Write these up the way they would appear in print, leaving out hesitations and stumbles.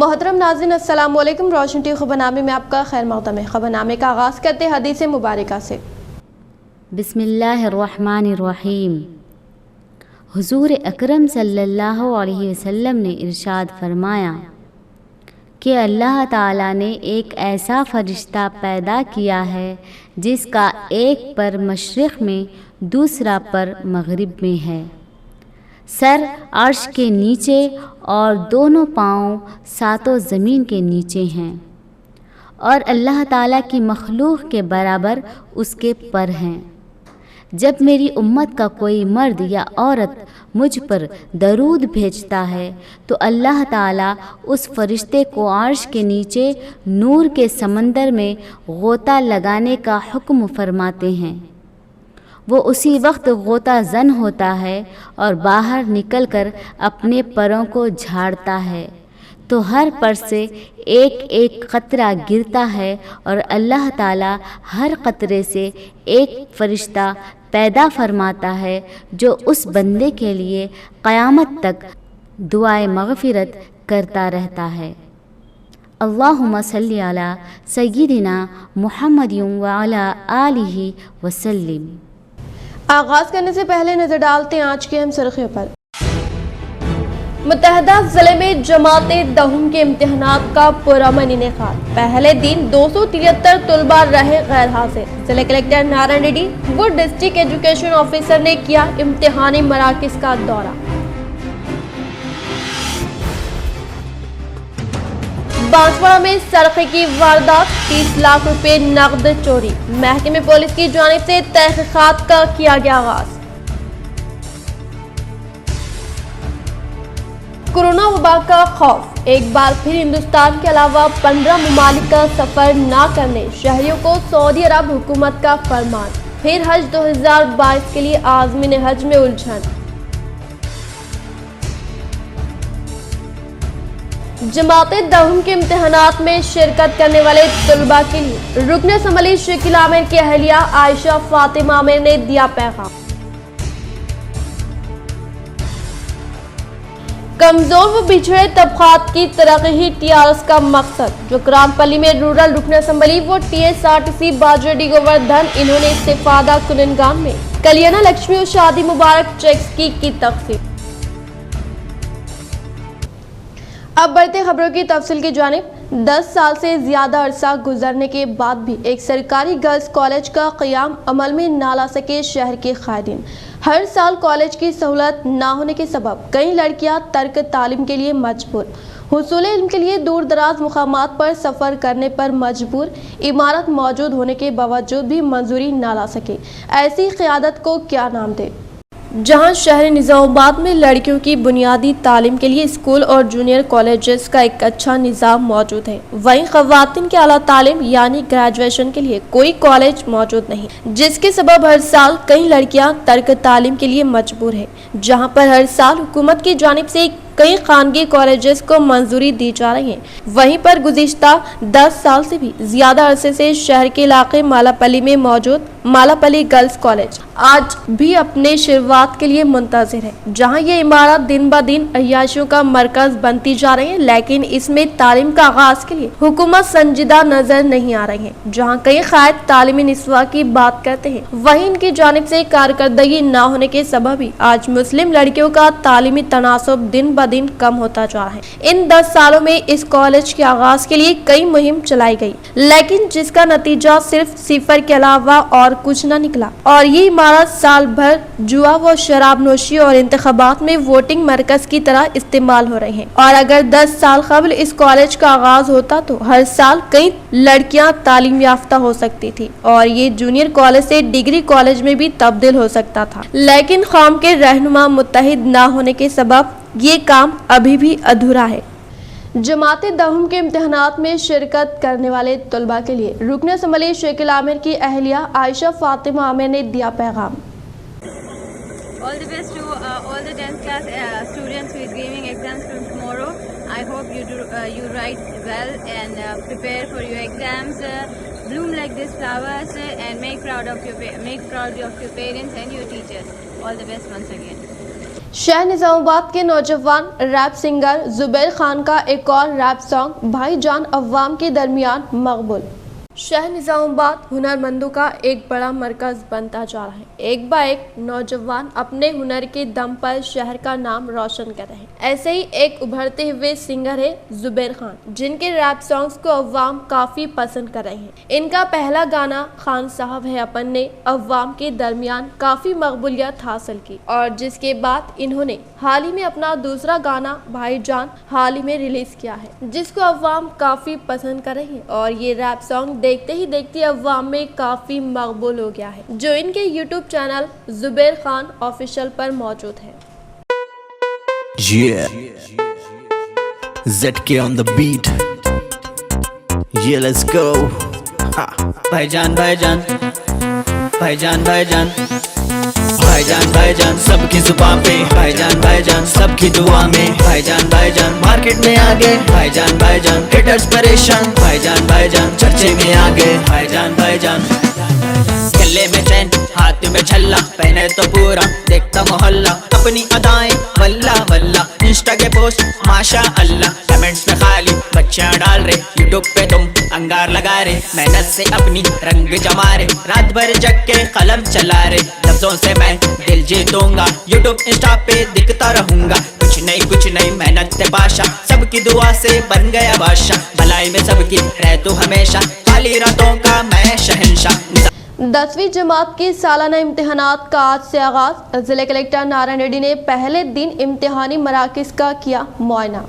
محترم ناظرین السلام علیکم۔ روشن ٹی خبرنامے میں آپ کا خیر مقدم ہے۔ خبرنامے کا آغاز کرتے حدیث مبارکہ سے۔ بسم اللہ الرحمن الرحیم۔ حضور اکرم صلی اللہ علیہ وسلم نے ارشاد فرمایا کہ اللہ تعالیٰ نے ایک ایسا فرشتہ پیدا کیا ہے جس کا ایک پر مشرق میں دوسرا پر مغرب میں ہے، سر عرش کے نیچے اور دونوں پاؤں ساتوں زمین کے نیچے ہیں، اور اللہ تعالیٰ کی مخلوق کے برابر اس کے پر ہیں۔ جب میری امت کا کوئی مرد یا عورت مجھ پر درود بھیجتا ہے تو اللہ تعالیٰ اس فرشتے کو عرش کے نیچے نور کے سمندر میں غوطہ لگانے کا حکم فرماتے ہیں۔ وہ اسی وقت غوطہ زن ہوتا ہے اور باہر نکل کر اپنے پروں کو جھاڑتا ہے تو ہر پر سے ایک ایک قطرہ گرتا ہے، اور اللہ تعالیٰ ہر قطرے سے ایک فرشتہ پیدا فرماتا ہے جو اس بندے کے لیے قیامت تک دعائے مغفرت کرتا رہتا ہے۔ اللہم صلی علی سیدنا محمد وعلی آلہ وسلم۔ آغاز کرنے سے پہلے نظر ڈالتے ہیں آج کے اہم سرخیوں پر۔ متحدہ ضلع میں جماعت دہم کے امتحانات کا پرامن انعقاد، پہلے دن 273 طلباء رہے غیر حاضر۔ ضلع کلکٹر نارائن ریڈی و ڈسٹرکٹ ایجوکیشن آفیسر نے کیا امتحانی مراکز کا دورہ۔ بانسواڑہ میں سرقے کی واردات، 30 لاکھ روپے نقد چوری، محکمہ پولیس کی جانب سے تحقیقات کا کیا گیا آغاز۔ کورونا وبا کا خوف، ایک بار پھر ہندوستان کے علاوہ 15 ممالک کا سفر نہ کرنے شہریوں کو سعودی عرب حکومت کا فرمان۔ پھر حج 2022 کے لیے عازمین حج میں الجھن۔ جماعت دہم کے امتحانات میں شرکت کرنے والے طلباء کے لیے رکن اسمبلی شکیل عامر کی اہلیہ عائشہ فاطمہ عامر نے دیا پیغام۔ کمزور و بچھڑے طبقات کی ترقی ہی TRS کا مقصد، جو کرام پلی میں رورل رکن اسمبلی و TSRTC باجوڑی گوردھن، انہوں نے استفادہ کنندگان میں کلیانہ لکشمی اور شادی مبارک چیکس کی تقسیم۔ اب بڑھتے خبروں کی تفصیل کی جانب۔ 10 سال سے زیادہ عرصہ گزرنے کے بعد بھی ایک سرکاری گرلز کالج کا قیام عمل میں نہ لا سکے شہر کے قائدین۔ ہر سال کالج کی سہولت نہ ہونے کے سبب کئی لڑکیاں ترک تعلیم کے لیے مجبور، حصول علم کے لیے دور دراز مقامات پر سفر کرنے پر مجبور، عمارت موجود ہونے کے باوجود بھی منظوری نہ لا سکے۔ ایسی قیادت کو کیا نام دے؟ جہاں شہر نظام آباد میں لڑکیوں کی بنیادی تعلیم کے لیے اسکول اور جونیئر کالجز کا ایک اچھا نظام موجود ہے، وہیں خواتین کے اعلیٰ تعلیم یعنی گریجویشن کے لیے کوئی کالج موجود نہیں، جس کے سبب ہر سال کئی لڑکیاں ترک تعلیم کے لیے مجبور ہیں۔ جہاں پر ہر سال حکومت کی جانب سے کئی خانگی کالجز کو منظوری دی جا رہی ہے، وہیں پر گزشتہ 10 سال سے بھی زیادہ عرصے سے شہر کے علاقے مالا پلی میں موجود مالا پلی گرلز کالج آج بھی اپنے شروعات کے لیے منتظر ہے، جہاں یہ عمارت دن بہ دن عیاشیوں کا مرکز بنتی جا رہی ہے، لیکن اس میں تعلیم کا آغاز کے لیے حکومت سنجیدہ نظر نہیں آ رہی ہے۔ جہاں کئی قائد تعلیمی نسواں کی بات کرتے ہیں، وہیں ان کی جانب سے کارکردگی نہ ہونے کے سبب ہی آج مسلم لڑکیوں کا تعلیمی تناسب دن بہ دن کم ہوتا جا رہا ہے۔ ان 10 سالوں میں اس کالج کے آغاز کے لیے کئی مہم چلائی گئی، لیکن جس کا نتیجہ صرف صفر کے علاوہ اور کچھ نہ نکلا، اور یہ عمارت سال بھر جوا و شراب نوشی اور انتخابات میں ووٹنگ مرکز کی طرح استعمال ہو رہے ہیں۔ اور اگر 10 سال قبل اس کالج کا آغاز ہوتا تو ہر سال کئی لڑکیاں تعلیم یافتہ ہو سکتی تھی اور یہ جونیئر کالج سے ڈگری کالج میں بھی تبدیل ہو سکتا تھا، لیکن قوم کے رہنما متحد نہ ہونے کے سبب یہ کام ابھی بھی ادھورا ہے۔ جماعت دہم کے امتحانات میں شرکت کرنے والے طلباء کے لیے رکن اسمبلی شکیل عامر کی اہلیہ عائشہ فاطمہ عامر نے دیا پیغام۔ All the best to all the 10th class students who is giving exams from tomorrow. I hope you write well and prepare for your exams. Bloom like these flowers and make proud of your parents and your teachers. All the best once again. شہر نظام آباد کے نوجوان rape singer زبیر خان کا ایک اور rape song بھائی جان عوام کے درمیان مقبول۔ شہر نظام آباد ہنرمندوں کا ایک بڑا مرکز بنتا جا رہا ہے۔ ایک با ایک نوجوان اپنے ہنر کے دم پر شہر کا نام روشن کر رہے ہیں۔ ایسے ہی ایک ابھرتے ہوئے سنگر ہے زبیر خان، جن کے ریپ سانگز کو عوام کافی پسند کر رہے ہیں۔ ان کا پہلا گانا خان صاحب ہے اپن نے عوام کے درمیان کافی مقبولیت حاصل کی، اور جس کے بعد انہوں نے حال ہی میں اپنا دوسرا گانا بھائی جان حال ہی میں ریلیز کیا ہے، جس کو عوام کافی پسند کر رہے ہیں، اور یہ ریپ سانگ دیکھتے ہی دیکھتے عوام میں کافی مقبول ہو گیا ہے، جو ان کے یوٹیوب چینل زبیر خان آفیشل پر موجود ہے۔ ZK on the beat. Yeah, let's go. بھائی جان بھائی جان بھائی جان بھائی جان بھائی جان بھائی جان سب کی زبان پہ بھائی جان سب کی دعا میں بھائی جان مارکیٹ میں آگے بھائی جان ہٹرز پریشان بھائی جان چرچے میں آگے بھائی جان گلے میں چین ہاتھ میں چھلا پہنے تو پورا دیکھتا محلہ اپنی ادائیں واللہ واللہ انسٹا کے پوسٹ ماشاء اللہ کمنٹس میں خالی بچیاں ڈال رہے یوٹیوب پہ تم انگار لگا رہے محنت سے اپنی رنگ جما رہے رات بھر جگ کے قلم چلا رہے لفظوں سے میں دل جیتوں گا یوٹیوب انسٹا پہ دکھتا رہوں گا کچھ نہیں محنت سے بادشاہ سب کی دعا سے بن گیا بادشاہ بھلائی میں سب کی رہتا ہمیشہ کالی راتوں کا میں شہنشاہ۔ 10ویں جماعت کے سالانہ امتحانات کا آج سے آغاز۔ ضلع کلکٹر نارائن ریڈی نے پہلے دن امتحانی مراکز کا کیا معائنہ۔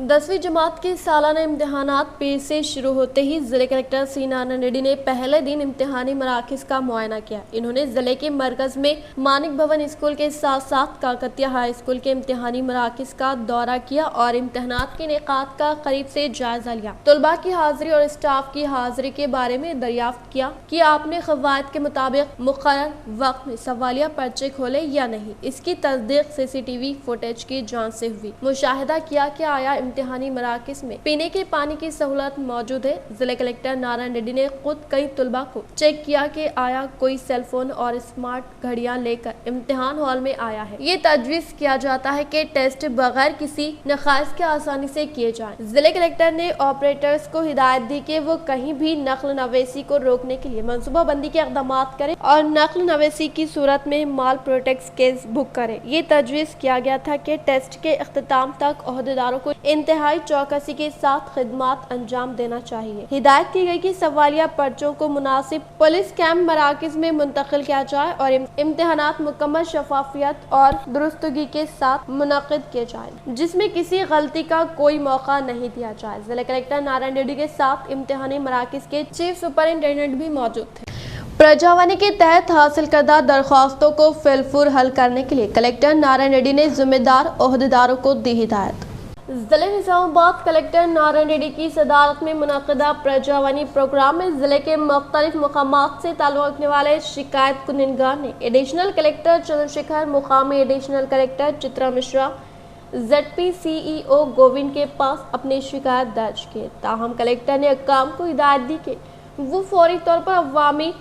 10ویں جماعت کے سالانہ امتحانات پیر سے شروع ہوتے ہی ضلع کلکٹر سی نارائن ریڈی نے پہلے دن امتحانی مراکز کا معائنہ کیا۔ انہوں نے ضلع کے مرکز میں مانک بھون اسکول کے ساتھ ساتھ کاکتیہ ہائی اسکول کے امتحانی مراکز کا دورہ کیا اور امتحانات کے انعقاد کا قریب سے جائزہ لیا۔ طلباء کی حاضری اور اسٹاف کی حاضری کے بارے میں دریافت کیا کہ آپ نے قواعد کے مطابق مقرر وقت میں سوالیہ پرچے کھولے یا نہیں۔ اس کی تصدیق CCTV فوٹیج کی جانچ سے ہوئی۔ مشاہدہ کیا کہ آیا امتحانی مراکز میں پینے کے پانی کی سہولت موجود ہے۔ ضلع کلکٹر نارائن ریڈی نے خود کئی طلباء کو چیک کیا کہ آیا کوئی سیل فون اور اسمارٹ گھڑیاں لے کر امتحان ہال میں آیا ہے۔ یہ تجویز کیا جاتا ہے کہ ٹیسٹ بغیر کسی نقائص کے آسانی سے کیے جائیں۔ ضلع کلکٹر نے آپریٹرز کو ہدایت دی کہ وہ کہیں بھی نقل نویسی کو روکنے کے لیے منصوبہ بندی کے اقدامات کریں اور نقل نویسی کی صورت میں مال پروٹیکس کیس بک کریں۔ یہ تجویز کیا گیا تھا کہ ٹیسٹ کے اختتام تک عہدیداروں کو انتہائی چوکسی کے ساتھ خدمات انجام دینا چاہیے۔ ہدایت کی گئی کہ سوالیہ پرچوں کو مناسب پولیس کیمپ مراکز میں منتقل کیا جائے اور امتحانات مکمل شفافیت اور درستگی کے ساتھ منعقد کیے جائیں، جس میں کسی غلطی کا کوئی موقع نہیں دیا جائے۔ ضلع کلکٹر نارائن ریڈی کے ساتھ امتحانی مراکز کے چیف سپرنٹینڈنٹ بھی موجود تھے۔ پرجاوانی کے تحت حاصل کردہ درخواستوں کو فی الفور حل کرنے کے لیے کلکٹر نارائن ریڈی نے ذمہ دار عہدیداروں کو دی ہدایت۔ ضلع نظام آباد کلکٹر نارائن ریڈی کی صدارت میں منعقدہ پرجاوانی پروگرام میں ضلع کے مختلف مقامات سے تعلق رکھنے والے شکایت کنندگان نے ایڈیشنل کلکٹر چندر شیکھر، مقامی ایڈیشنل کلکٹر چترا مشرا، ZP CEO گووند کے پاس اپنی شکایت درج کی۔ تاہم کلکٹر نے حکام کو ہدایت دی کہ وہ فوری طور پر عوامی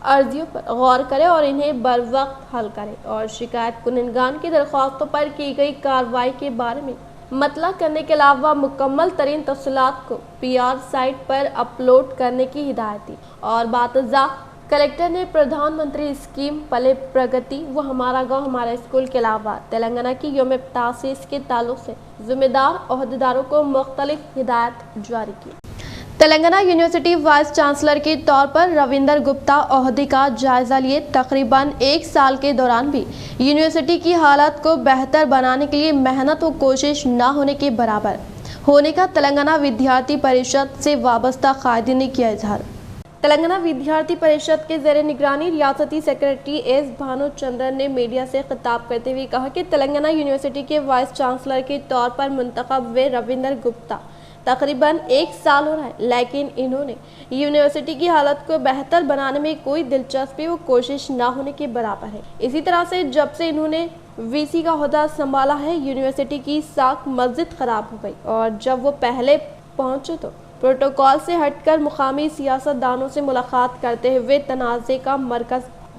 عرضیوں پر غور کرے اور انہیں بروقت حل کرے اور شکایت کنندگان کی درخواستوں پر کی گئی کارروائی کے بارے میں مطلع کرنے کے علاوہ مکمل ترین تفصیلات کو PR سائٹ پر اپلوڈ کرنے کی ہدایت دی۔ اور بعد کلکٹر نے پردھان منتری اسکیم پلے پرگتی وہ ہمارا گاؤں ہمارا اسکول کے علاوہ تلنگانہ کی یوم تاسیس کے تعلق سے ذمہ دار عہدیداروں کو مختلف ہدایت جاری کی۔ تلنگانہ یونیورسٹی وائس چانسلر کے طور پر رویندر گپتا عہدے کا جائزہ لیے۔ تقریباً ایک سال کے دوران بھی یونیورسٹی کی حالت کو بہتر بنانے کے لیے محنت و کوشش نہ ہونے کے برابر ہونے کا تلنگانہ ودیارتھی پریشد سے وابستہ قائدین نے کیا اظہار۔ تلنگانہ ودیارتھی پریشد کے زیر نگرانی ریاستی سیکریٹری ایس بھانو چندرن نے میڈیا سے خطاب کرتے ہوئے کہا کہ تلنگانہ یونیورسٹی کے وائس چانسلر کے طور پر منتخب ہوئے رویندر گپتا تقریباً ایک سال ہو رہا ہے، لیکن انہوں نے یونیورسٹی کی حالت کو بہتر بنانے میں کوئی دلچسپی و کوشش نہ ہونے کے برابر ہے۔ اسی طرح سے جب سے انہوں نے VC کا عہدہ سنبھالا ہے، یونیورسٹی کی ساکھ مزید خراب ہو گئی اور جب وہ پہلے پہنچے تو پروٹوکول سے ہٹ کر مقامی سیاست دانوں سے ملاقات کرتے ہوئے تنازع کا مرکز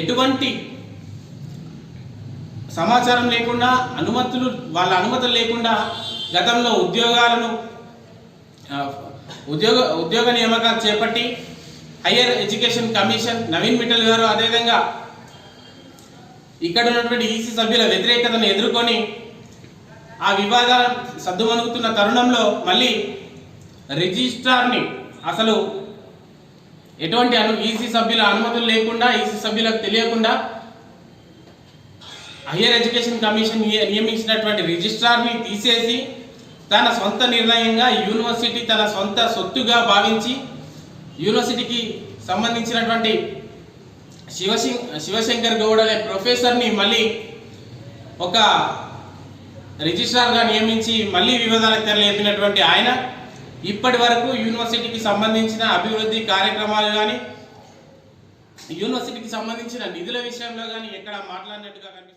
ఎటువంటి సమాచారం లేకుండా వాళ్ళ అనుమతులు లేకుండా గతంలో ఉద్యోగ నియామకాలు చేపట్టి higher education commission Naveen Mittal గారు అదేవిధంగా ఇక్కడ ఉన్నటువంటి ఈసీ సభ్యుల వ్యతిరేకతను ఎదుర్కొని ఆ వివాదాలు సద్దుమణుగుతున్న తరుణంలో మళ్ళీ రిజిస్ట్రార్ని అసలు ఎటువంటి ఈసీ సభ్యుల అనుమతులు లేకుండా ఈసీ సభ్యులకు తెలియకుండా హైయర్ ఎడ్యుకేషన్ కమిషన్ నియమించినటువంటి రిజిస్ట్రార్ని తీసేసి తన సొంత నిర్ణయంగా యూనివర్సిటీ తన సొంత సొత్తుగా భావించి యూనివర్సిటీకి సంబంధించినటువంటి శివశంకర్ గౌడ్ అనే ప్రొఫెసర్ని మళ్ళీ ఒక రిజిస్ట్రార్గా నియమించి మళ్ళీ వివాదాలకు తెరలేపినటువంటి ఆయన ఇప్పటి వరకు యూనివర్సిటీకి సంబంధించిన అభివృద్ధి కార్యక్రమాలు కానీ యూనివర్సిటీకి సంబంధించిన నిధుల విషయంలో కానీ ఎక్కడ మాట్లాడినట్టుగా కనిపిస్తలేదు।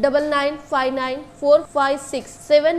9959456793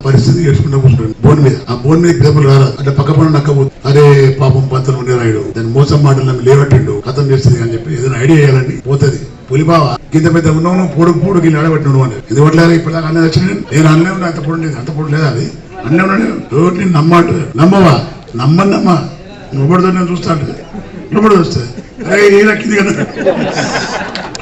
పరిస్థితి ఏడ్చుకుంటూ కూర్చున్నాడు బోన్ మీద ఆ బోన్ మీద పేపర్ రారా అంటే పక్క పని నక్కబోదు అరే పాపం పంతలు ఉండే రాయుడు దాని మోసం మాటలు లేవట్టిండు కథం చేస్తుంది అని చెప్పి ఏదైనా ఐడియా చేయాలని పోతుంది పులిబావ కింద పెద్ద ఉన్నావు పొడుగు గిల్లి ఆడబెట్టినాడు అని ఇది ఒకటి ఇప్పుడు అన్నీ వచ్చిన నేను అన్నే ఉన్నా అంత పొడి లేదు అంత పొడి లేదా అది అన్నే ఉన్నాడు రోడ్ని నమ్మాట నమ్మవా నమ్మన్నమ్మా నువ్వుబడితో నేను చూస్తాను నువ్వుబడి వస్తే అరే ఇలా కింది కదా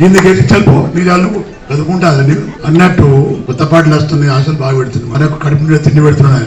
కిందికి చల్పో నీ చాలు చదువుకుంటాది నీకు అన్నట్టు కొత్త పాటలు వస్తున్నాయి ఆశలు బాగా పెడుతున్నాయి మనకు కడుపు మీద తిండి పెడుతున్నాయి।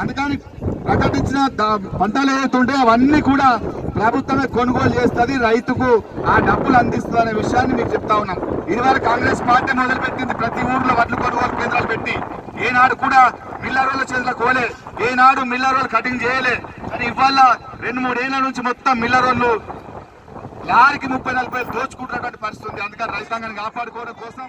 అందుకని ప్రకటించిన పంటలు ఏవైతుంటే అవన్నీ కూడా ప్రభుత్వమే కొనుగోలు చేస్తుంది, రైతుకు ఆ డబ్బులు అందిస్తుంది అనే విషయాన్ని మీకు చెప్తా ఉన్నాం। ఇదివరకు కాంగ్రెస్ పార్టీ మొదలుపెట్టింది ప్రతి ఊర్లో వడ్లు కొనుగోలు కేంద్రాలు పెట్టి ఏనాడు కూడా మిల్లర్ల చేతులకు పోలే, ఏనాడు మిల్లర్లు కటింగ్ చేయలే। కానీ ఇవాళ 2-3 ఏళ్ల నుంచి మొత్తం మిల్లర్లు లారీకి 30-40 దోచుకుంటున్నటువంటి పరిస్థితి ఉంది। అందుకని రైతాంగాన్ని కాపాడుకోవడం కోసం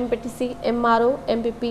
MPTC, MRO, MPP,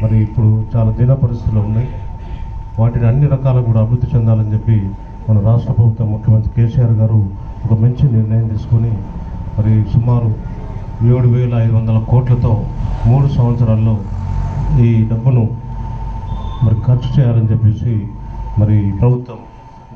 మరి ఇప్పుడు చాలా దీన పరిస్థితులు ఉన్నాయి, వాటిని అన్ని రకాల కూడా అభివృద్ధి చెందాలని చెప్పి మన రాష్ట్ర ప్రభుత్వం ముఖ్యమంత్రి కేసీఆర్ గారు ఒక మంచి నిర్ణయం తీసుకొని మరి సుమారు 7,500 కోట్లతో 3 సంవత్సరాల్లో ఈ డబ్బును మరి ఖర్చు చేయాలని చెప్పేసి మరి ప్రభుత్వం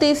30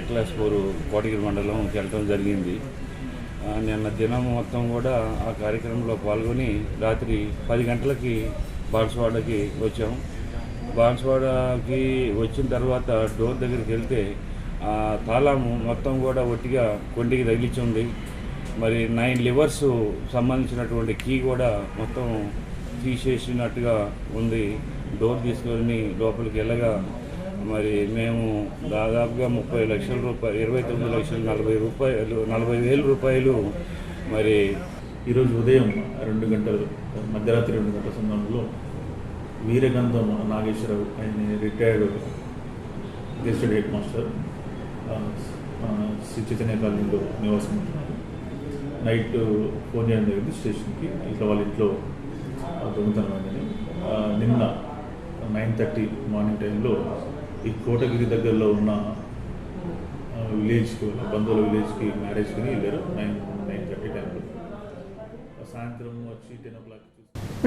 అగలాస్పూర్ కోటగిరి మండలం వెళ్ళటం జరిగింది। నిన్న దినం మొత్తం కూడా ఆ కార్యక్రమంలో పాల్గొని రాత్రి 10 గంటలకి బాన్స్వాడకి వచ్చాము। బాన్స్వాడకి వచ్చిన తర్వాత డోర్ దగ్గరికి వెళ్తే తాళం మొత్తం కూడా ఒట్టిగా కొండికి తగిలించి ఉంది। మరి 9 లివర్స్ సంబంధించినటువంటి కీ కూడా మొత్తం తీసేసినట్టుగా ఉంది। డోర్ తీసుకొని లోపలికి వెళ్ళగా మరి మేము దాదాపుగా 30 లక్షల రూపాయలు 29,40,000 రూపాయలు మరి ఈరోజు ఉదయం 2 గంటలు మధ్యరాత్రి 2 గంటల సమయంలో వీరగంధం నాగేశ్వరరావు ఆయన retired gazetted head master Sri Chaitanya కాలనీలో నివాసం ఉంటున్నారు. నైట్ ఫోన్ చేయడం జరిగింది స్టేషన్కి, ఇట్లా వాళ్ళ ఇంట్లో దొంగతనం అయిందని. నిన్న 9:30 మార్నింగ్ టైంలో ఈ కోటగిరి దగ్గరలో ఉన్న విలేజ్కి బంధువుల విలేజ్కి మ్యారేజ్కి వెళ్ళారు. 9:30 టైంలో సాయంత్రం వచ్చి 10 o'clock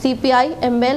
CPI ML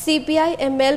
CPI ML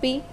P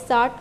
60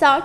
60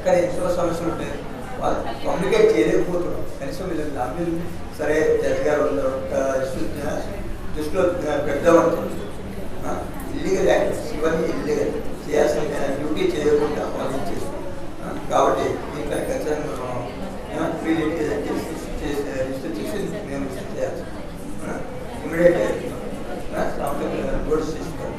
అక్కడ ఎంతో సమస్యలు ఉంటాయి, వాళ్ళు కమ్యూనికేట్ చేయలేకపోతున్నారు. కనీసం వీళ్ళకి నా మీద సరే జడ్జి గారు దృష్టిలో పెడదామంటుంది. ఇల్లీగల్ యాక్టివిటీస్ ఇవన్నీ ఇల్లీగల్ చేయాల్సిన డ్యూటీ చేయకుండా వాళ్ళు చేస్తారు. కాబట్టి దీంట్లో ఖచ్చితంగా మనం ఫ్రీ లిటిగేషన్ రిజిస్టర్ చేసి మేము చేయాల్సి ఇమీడియట్ నోటీస్ తీసుకోవాలి।